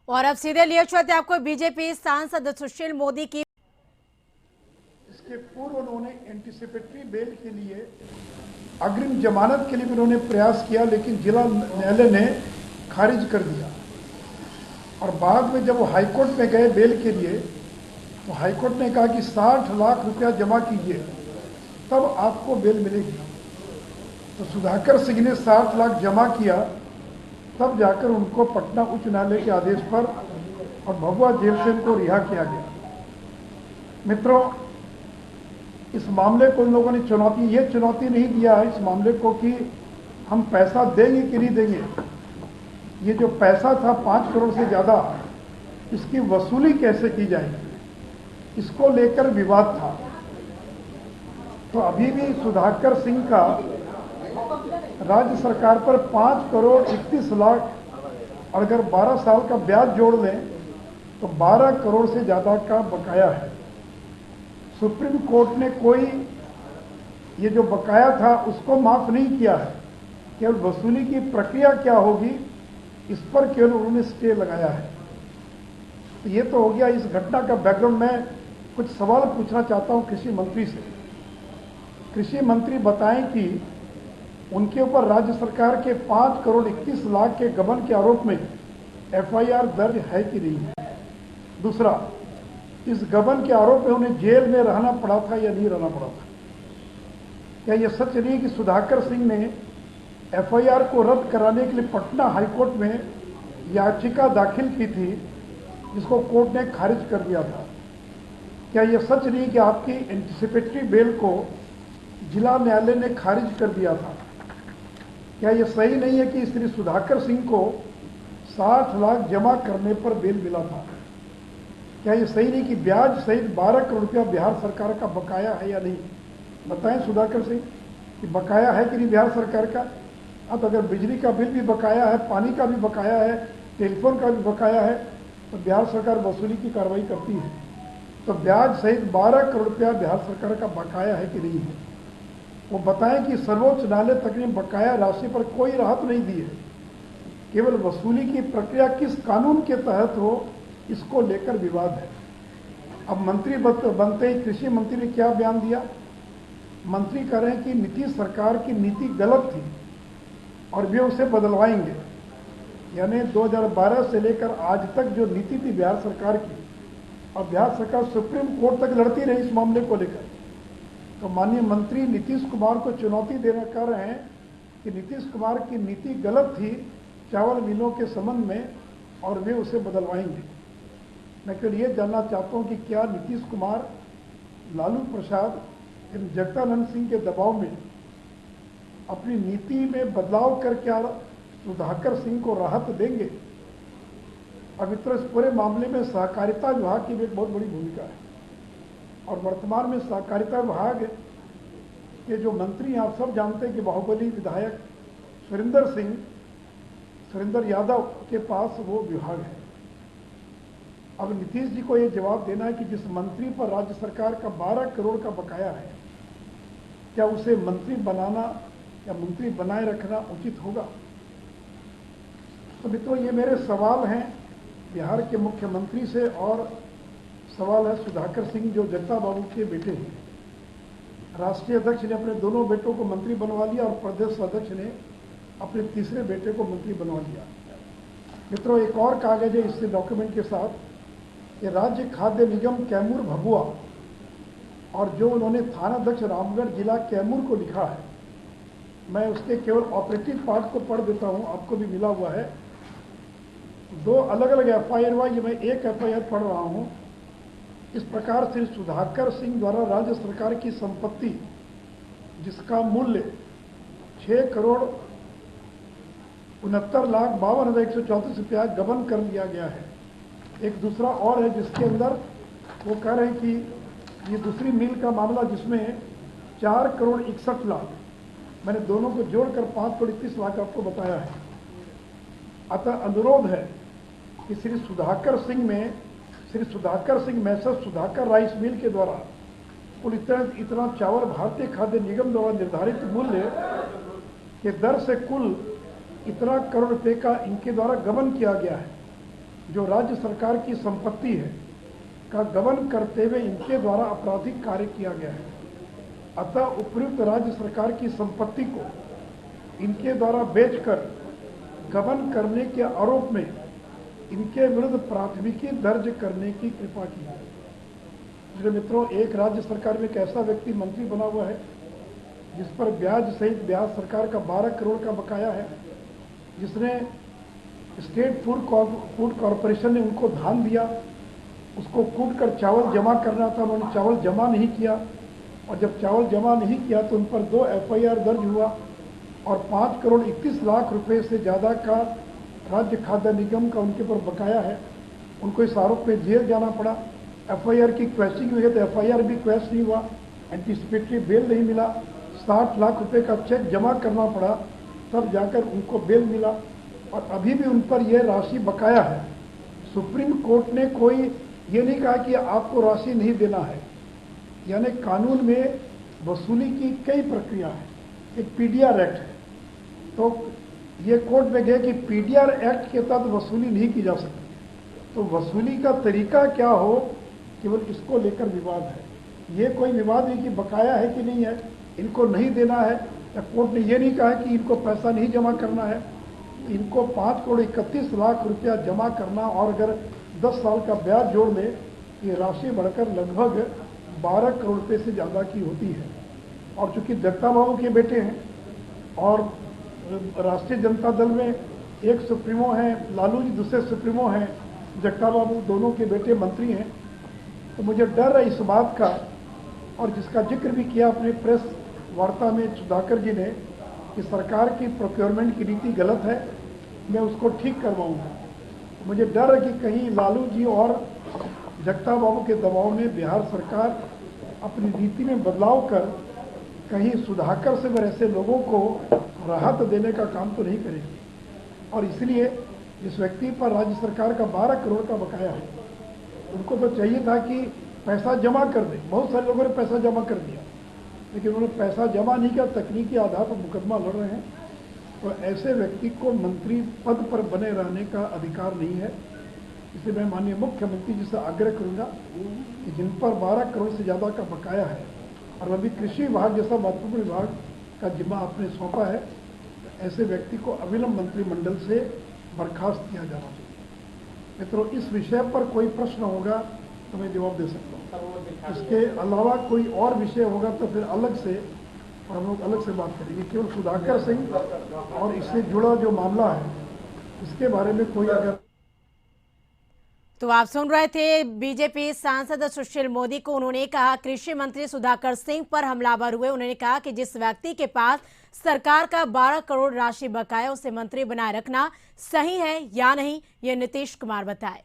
और अब सीधे लिए चलते आपको बीजेपी सांसद सुशील मोदी की। इसके पूर्व उन्होंने एंटीसिपेटरी बेल के लिए अग्रिम जमानत के लिए भी उन्होंने प्रयास किया, लेकिन जिला न्यायालय ने खारिज कर दिया। और बाद में जब वो हाईकोर्ट में गए बेल के लिए, तो हाईकोर्ट ने कहा कि 60 लाख रुपया जमा कीजिए तब आपको बेल मिलेगी। तो सुधाकर सिंह ने 60 लाख जमा किया, तब जाकर उनको पटना उच्च न्यायालय के आदेश पर और भभुआ जेल से उनको रिहा किया गया। मित्रों, इस मामले को इन लोगों ने चुनौती नहीं दिया है इस मामले को कि हम पैसा देंगे कि नहीं देंगे। ये जो पैसा था 5 करोड़ से ज़्यादा, इसकी वसूली कैसे की जाएगी, इसको लेकर विवाद था। तो अभी भी सुधाकर सिंह का राज्य सरकार पर 5 करोड़ 31 लाख, और अगर 12 साल का ब्याज जोड़ लें तो 12 करोड़ से ज़्यादा का बकाया है। सुप्रीम कोर्ट ने कोई ये जो बकाया था उसको माफ नहीं किया है, केवल वसूली की प्रक्रिया क्या होगी इस पर केवल उन्होंने स्टे लगाया है। तो ये तो हो गया इस घटना का बैकग्राउंड। में कुछ सवाल पूछना चाहता हूं कृषि मंत्री से। कृषि मंत्री बताएं कि उनके ऊपर राज्य सरकार के 5 करोड़ 31 लाख के गबन के आरोप में एफआईआर दर्ज है कि नहीं है। दूसरा, इस गबन के आरोप में उन्हें जेल में रहना पड़ा था या नहीं रहना पड़ा था। क्या यह सच नहीं कि सुधाकर सिंह ने एफआईआर को रद्द कराने के लिए पटना हाईकोर्ट में याचिका दाखिल की थी, जिसको कोर्ट ने खारिज कर दिया था। क्या यह सच नहीं कि आपकी एंटीसिपेटरी बेल को जिला न्यायालय ने खारिज कर दिया था। क्या यह सही नहीं है कि श्री सुधाकर सिंह को 60 लाख जमा करने पर बेल मिला था। क्या यह सही नहीं कि ब्याज सहित 12 करोड़ रुपया बिहार सरकार का बकाया है या नहीं। बताएं सुधाकर सिंह कि बकाया है कि नहीं बिहार सरकार का। अब अगर बिजली का बिल भी बकाया है, पानी का भी बकाया है, टेलीफोन का भी बकाया है, तो बिहार सरकार वसूली की कार्रवाई करती है। तो ब्याज सहित 12 करोड़ रुपया बिहार सरकार का बकाया है कि नहीं है। वो बताएं कि सर्वोच्च न्यायालय तक ने बकाया राशि पर कोई राहत नहीं दी है, केवल वसूली की प्रक्रिया किस कानून के तहत हो इसको लेकर विवाद है। अब मंत्री बनते ही कृषि मंत्री ने क्या बयान दिया। मंत्री कह रहे हैं कि नीतीश सरकार की नीति गलत थी और वे उसे बदलवाएंगे। यानी 2012 से लेकर आज तक जो नीति थी बिहार सरकार की, और बिहार सरकार सुप्रीम कोर्ट तक लड़ती रही इस मामले को लेकर। तो माननीय मंत्री नीतीश कुमार को चुनौती देना कह रहे हैं कि नीतीश कुमार की नीति गलत थी चावल मिलों के संबंध में और वे उसे बदलवाएंगे। मैं केवल ये जानना चाहता हूं कि क्या नीतीश कुमार लालू प्रसाद एवं जगदानंद सिंह के दबाव में अपनी नीति में बदलाव कर क्या सुधाकर सिंह को राहत देंगे। अब इस पूरे मामले में सहकारिता विभाग की भी एक बहुत बड़ी भूमिका है, और वर्तमान में सहकारिता विभाग के जो मंत्री आप सब जानते हैं कि बाहुबली विधायक सुरेंद्र यादव के पास वो विभाग है। अब नीतीश जी को ये जवाब देना है कि जिस मंत्री पर राज्य सरकार का 12 करोड़ का बकाया है, क्या उसे मंत्री बनाना या मंत्री बनाए रखना उचित होगा। तो मित्रों, ये मेरे सवाल हैं बिहार के मुख्यमंत्री से, और सवाल है सुधाकर सिंह जो जगता बाबू के बेटे हैं। राष्ट्रीय अध्यक्ष ने अपने दोनों बेटों को मंत्री बनवा लिया और प्रदेश अध्यक्ष ने अपने तीसरे बेटे को मंत्री बनवा लिया। मित्रों, एक और कागज है इससे डॉक्यूमेंट के साथ, ये राज्य खाद्य निगम कैमूर भभुआ, और जो उन्होंने थानाध्यक्ष रामगढ़ जिला कैमूर को लिखा है, मैं उसके केवल ऑपरेटिव पार्ट को पढ़ देता हूं, आपको भी मिला हुआ है। 2 अलग अलग एफआईआर हुआ, ये मैं एक एफआईआर पढ़ रहा हूं। इस प्रकार से सुधाकर सिंह द्वारा राज्य सरकार की संपत्ति जिसका मूल्य 6 करोड़ 69,52,134 रुपया गबन कर लिया गया है। एक दूसरा और है जिसके अंदर वो कह रहे हैं कि ये दूसरी मिल का मामला जिसमें 4 करोड़ 61 लाख, मैंने दोनों को जोड़कर 5 करोड़ 31 लाख आपको बताया है। अतः अनुरोध है कि श्री सुधाकर सिंह मैसर सुधाकर राइस मिल के द्वारा कुल इतना चावल भारतीय खाद्य निगम द्वारा निर्धारित मूल्य के दर से कुल इतना करोड़ रुपए का इनके द्वारा गबन किया गया है। जो राज्य सरकार की संपत्ति है का गबन करते हुए इनके द्वारा आपराधिक कार्य किया गया है। अतः उपयुक्त राज्य सरकार की संपत्ति को इनके द्वारा बेचकर गबन करने के आरोप में इनके विरुद्ध प्राथमिकी दर्ज करने की कृपा की है। मेरे मित्रों, एक राज्य सरकार में एक ऐसा व्यक्ति मंत्री बना हुआ है जिस पर ब्याज सहित ब्याज सरकार का 12 करोड़ का बकाया है, जिसने स्टेट फूड कॉरपोरेशन ने उनको धान दिया, उसको कूट कर चावल जमा करना था, उन्होंने चावल जमा नहीं किया, और जब चावल जमा नहीं किया तो उन पर 2 FIR दर्ज हुआ और 5 करोड़ 31 लाख रुपए से ज़्यादा का राज्य खाद्य निगम का उनके ऊपर बकाया है। उनको इस आरोप में जेल जाना पड़ा। FIR की क्वेश्चनिंग हुई तो FIR भी क्वेश्चन नहीं हुआ, एंटीसिपेटरी बेल नहीं मिला, 60 लाख रुपए का चेक जमा करना पड़ा, तब जाकर उनको बेल मिला, और अभी भी उन पर यह राशि बकाया है। सुप्रीम कोर्ट ने कोई ये नहीं कहा कि आपको राशि नहीं देना है, यानी कानून में वसूली की कई प्रक्रिया है। एक PDR एक्ट है, तो ये कोर्ट में गए कि PDR एक्ट के तहत वसूली नहीं की जा सकती, तो वसूली का तरीका क्या हो, केवल इसको लेकर विवाद है। ये कोई विवाद नहीं कि बकाया है कि नहीं है, इनको नहीं देना है, या कोर्ट ने ये नहीं कहा कि इनको पैसा नहीं जमा करना है। इनको 5 करोड़ 31 लाख रुपया जमा करना, और अगर 10 साल का ब्याज जोड़ ले, ये राशि बढ़कर लगभग 12 करोड़ रुपये से ज़्यादा की होती है। और चूंकि दत्ता बाबू के बेटे हैं और राष्ट्रीय जनता दल में एक सुप्रीमो हैं, लालू जी दूसरे सुप्रीमो हैं, जगता बाबू दोनों के बेटे मंत्री हैं, तो मुझे डर है इस बात का, और जिसका जिक्र भी किया अपने प्रेस वार्ता में सुधाकर जी ने, कि सरकार की प्रोक्योरमेंट की नीति गलत है, मैं उसको ठीक करवाऊंगा। मुझे डर है कि कहीं लालू जी और जगता बाबू के दबाव में बिहार सरकार अपनी नीति में बदलाव कर कहीं सुधाकर से व ऐसे लोगों को राहत देने का काम तो नहीं करेगी। और इसलिए जिस व्यक्ति पर राज्य सरकार का 12 करोड़ का बकाया है, उनको तो चाहिए था कि पैसा जमा कर दे। बहुत सारे लोगों ने पैसा जमा कर दिया, लेकिन उन्होंने पैसा जमा नहीं किया, तकनीकी आधार पर मुकदमा लड़ रहे हैं। तो ऐसे व्यक्ति को मंत्री पद पर बने रहने का अधिकार नहीं है। इसलिए मैं माननीय मुख्यमंत्री जी से आग्रह करूंगा कि जिन पर 12 करोड़ से ज़्यादा का बकाया है, और अभी कृषि विभाग जैसा महत्वपूर्ण विभाग का जिम्मा आपने सौंपा है, तो ऐसे व्यक्ति को अविलंब मंत्रिमंडल से बर्खास्त किया जाना चाहिए। मित्रों, इस विषय पर कोई प्रश्न होगा तो मैं जवाब दे सकता हूँ। इसके अलावा कोई और विषय होगा तो फिर अलग से हम लोग अलग से बात करेंगे। केवल सुधाकर सिंह और इससे जुड़ा जो मामला है, इसके बारे में कोई अगर तो आप सुन रहे थे बीजेपी सांसद सुशील मोदी को। उन्होंने कहा कृषि मंत्री सुधाकर सिंह पर हमलावर हुए। उन्होंने कहा कि जिस व्यक्ति के पास सरकार का 12 करोड़ राशि बकाया, उसे मंत्री बनाए रखना सही है या नहीं, ये नीतीश कुमार बताए।